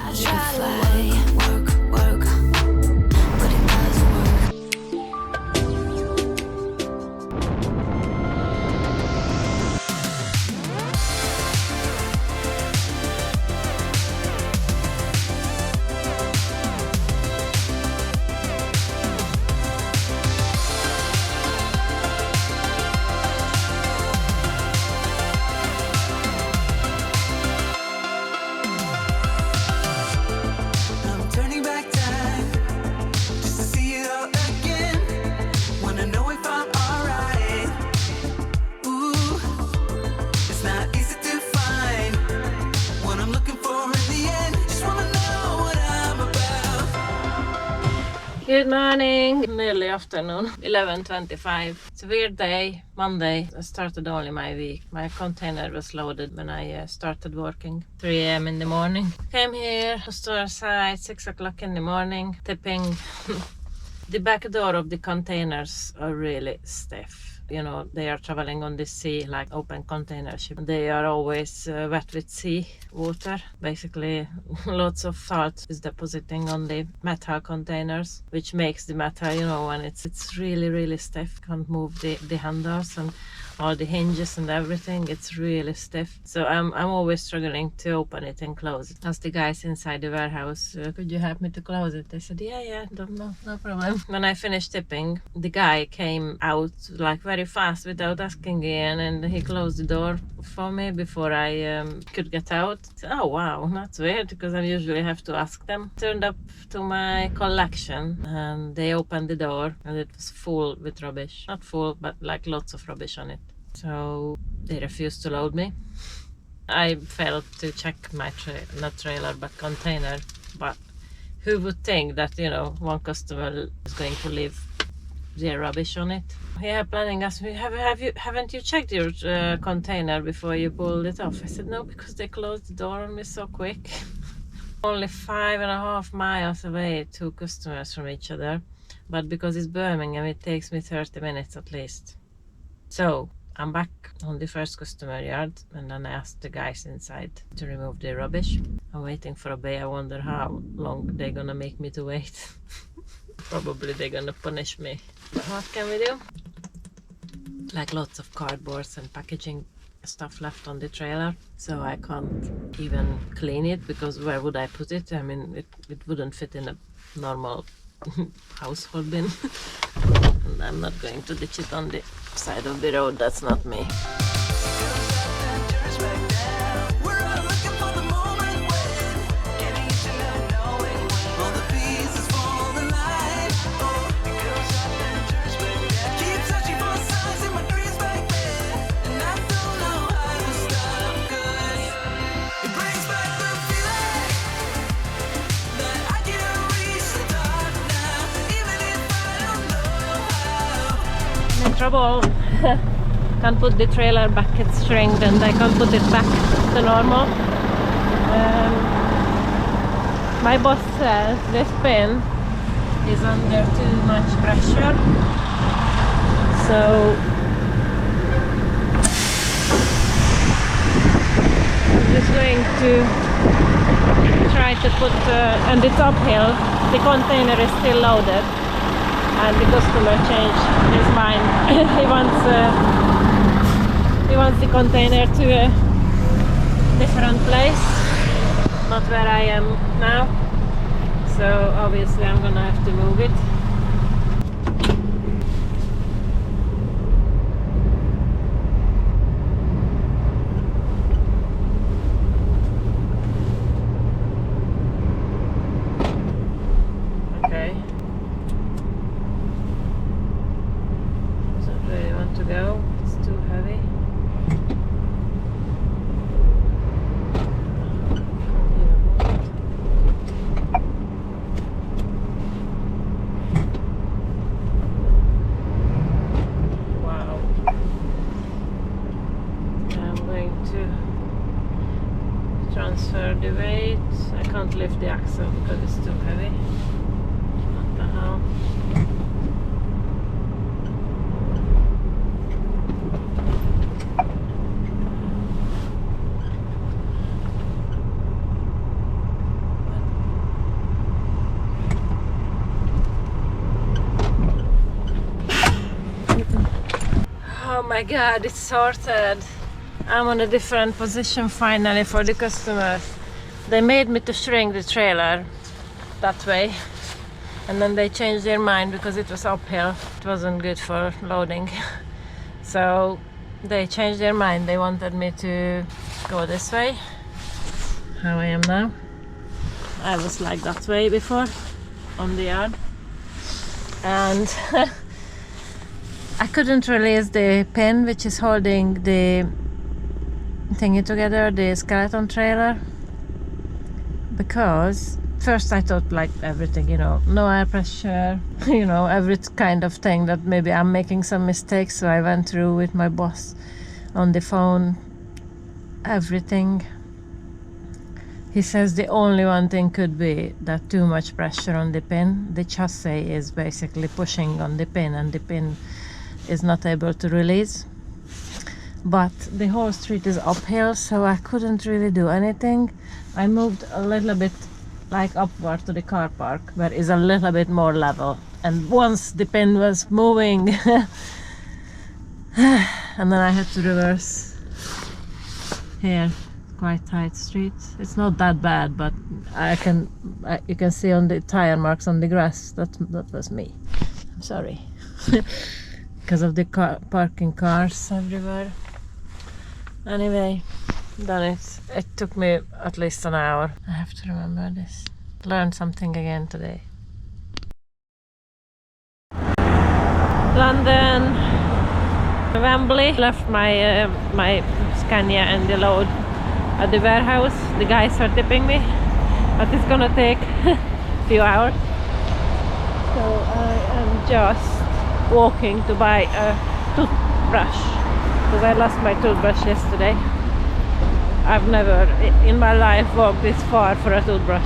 I try to work, but it doesn't work. I'm turning back time just to see it all again. Wanna know if I'm alright. Ooh, it's not easy to find what I'm looking for in the end. Just wanna know what I'm about. Good morning, nearly afternoon, 11:25. It's a weird day, Monday. I started only my week. My container was loaded when I started working. 3 a.m. in the morning. Came here, store side, 6 o'clock in the morning, tipping. The back door of the containers are really stiff. You know, they are traveling on the sea like open container ship. They are always wet with sea water. Basically, lots of salt is depositing on the metal containers, which makes the metal, you know, when it's really, really stiff. Can't move the handles and all the hinges and everything. It's really stiff. So I'm always struggling to open it and close it. Asked the guys inside the warehouse, could you help me to close it? They said, yeah, no problem. When I finished tipping, the guy came out like very fast without asking again, and he closed the door for me before I could get out. So, oh wow, that's weird because I usually have to ask them. Turned up to my collection and they opened the door and it was full with rubbish. Not full, but like lots of rubbish on it. So they refused to load me. I failed to check my not trailer but container, but who would think that, you know, one customer is going to leave their rubbish on it? Yeah, planning asked me, haven't you checked your container before you pulled it off? I said no, because they closed the door on me so quick. Only 5.5 miles away, 2 customers from each other, but because it's Birmingham, it takes me 30 minutes at least. So I'm back on the first customer yard, and then I asked the guys inside to remove their rubbish. I'm waiting for a bay. I wonder how long they're gonna make me to wait. Probably they're gonna punish me. But what can we do? Like lots of cardboards and packaging stuff left on the trailer, so I can't even clean it, because where would I put it? I mean, it wouldn't fit in a normal household bin. And I'm not going to ditch it on the side of the road. That's not me. Trouble. Can't put the trailer back, it's shrinked, and I can't put it back to normal. My boss says this pin is under too much pressure, so I'm just going to try to put, and it's uphill, the container is still loaded. And the customer changed his mind. he wants the container to a different place, not where I am now. So obviously I'm gonna have to move it. Go. It's too heavy. Wow. I'm going to transfer the weight. I can't lift the axle because it's too heavy. What the hell? my god, it's sorted. I'm on a different position finally for the customers. They made me to shrink the trailer that way, and then they changed their mind because it was uphill. It wasn't good for loading. So they changed their mind. They wanted me to go this way, how I am now. I was like that way before on the yard, and I couldn't release the pin which is holding the thingy together, the skeleton trailer, because first I thought like everything, you know, no air pressure, you know, every kind of thing, that maybe I'm making some mistakes. So I went through with my boss on the phone everything. He says the only one thing could be that too much pressure on the pin. The chassis is basically pushing on the pin and the pin is not able to release. But the whole street is uphill, so I couldn't really do anything. I moved a little bit like upward to the car park, where it's a little bit more level. And once the pin was moving, and then I had to reverse here. Quite tight street. It's not that bad, but you can see on the tire marks on the grass that was me. I'm sorry. Because of the parking cars everywhere. Anyway, done it. It took me at least an hour. I have to remember this. Learned something again today. London, Wembley. Left my my Scania and the load at the warehouse. The guys are tipping me, but it's gonna take a few hours. So I am just walking to buy a toothbrush, because I lost my toothbrush yesterday. I've never in my life walked this far for a toothbrush.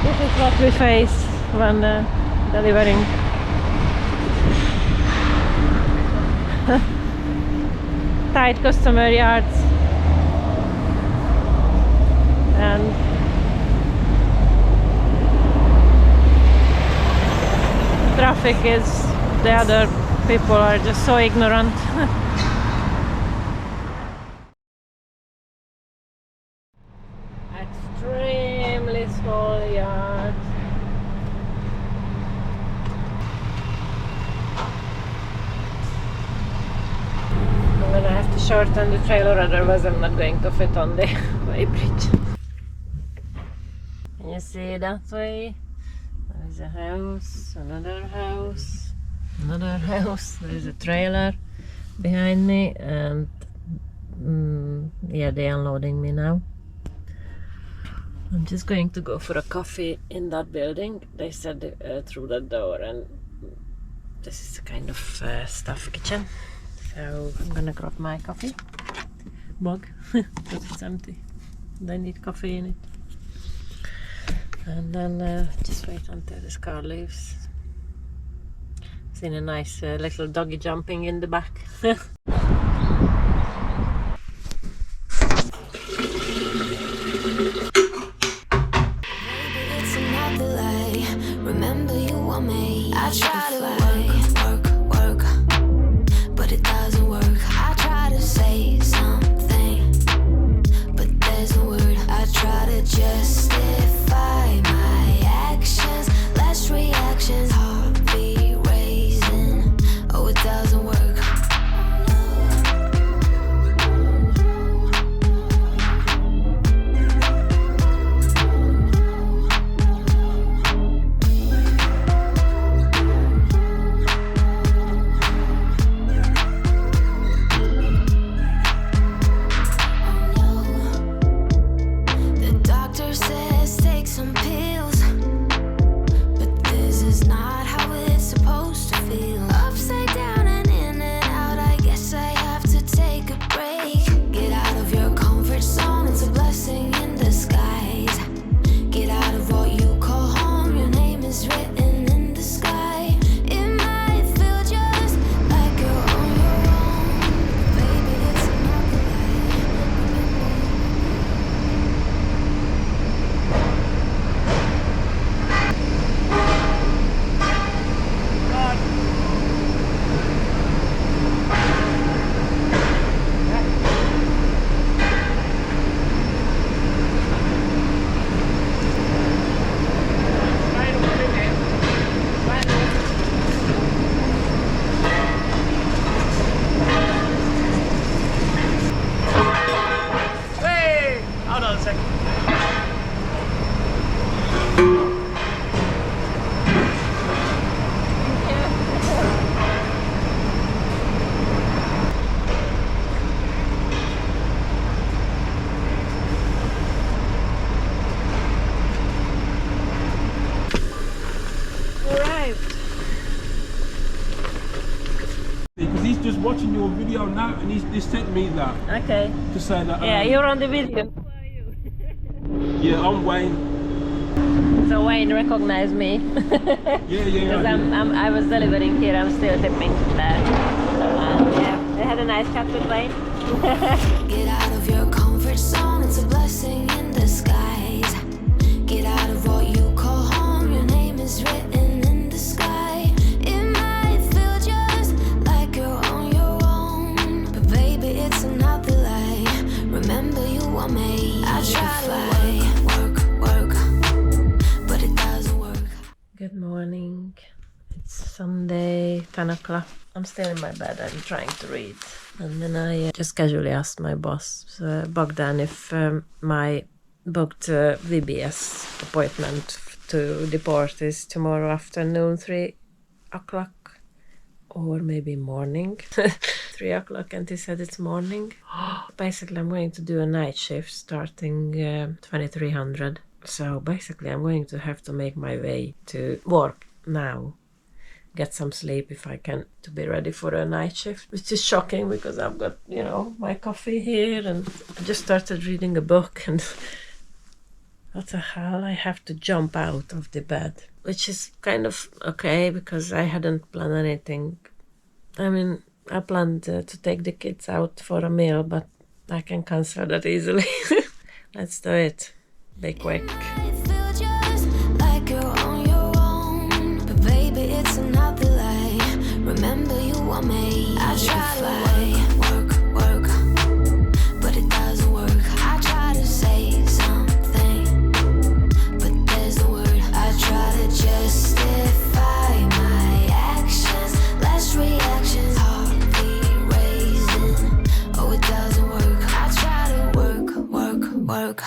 This is what we face when delivering. Tight customer yards, and traffic is, the other people are just so ignorant. Extremely small yard. I'm gonna have to shorten the trailer, otherwise I'm not going to fit on the weighbridge. Can you see that way? There is a house, another house, another house. There is a trailer behind me, and yeah, they're unloading me now. I'm just going to go for a coffee in that building. They said through that door, and this is a kind of staff kitchen. So I'm gonna grab my coffee mug because it's empty. They need coffee in it. And then just wait until this car leaves. Seen a nice little doggy jumping in the back. Remember you want me. I try to work, but it doesn't work. I try to say something, but there's no word. I try to justify my actions, less reactions, heartbeat raising. Oh, it doesn't work. watching your video now, and he sent me that Okay. to say that. Yeah, you're on the video. Yeah, I'm Wayne. So Wayne recognized me. Yeah. Because I was delivering here. I'm still tipping there. Yeah, I had a nice chat with Wayne. Get out of your comfort zone, it's a blessing in disguise. Get out of what you call home, your name is written in the sky. It might feel just like you're on your own, but baby, it's another lie. Remember you were made. I try to work, but it doesn't work. Good morning. It's Sunday, 10 o'clock. I'm still in my bed. I'm trying to read. And then I just casually asked my boss, Bogdan, if my booked VBS appointment to deport is tomorrow afternoon, 3 o'clock, or maybe morning. 3 o'clock, and he said it's morning. Basically, I'm going to do a night shift starting 2300. So basically, I'm going to have to make my way to work now. Get some sleep if I can, to be ready for a night shift, which is shocking because I've got, you know, my coffee here and I just started reading a book and what the hell, I have to jump out of the bed, which is kind of okay because I hadn't planned anything. I mean, I planned to take the kids out for a meal, but I can cancel that easily. Let's do it. Be quick. It feel just like you're on your own, but baby, it's another lie. Remember you were made. I try to work, but it doesn't work. I try to say something, but there's no word. I try to justify my actions, less reactions, heart beat raising. Oh, it doesn't work. I try to work.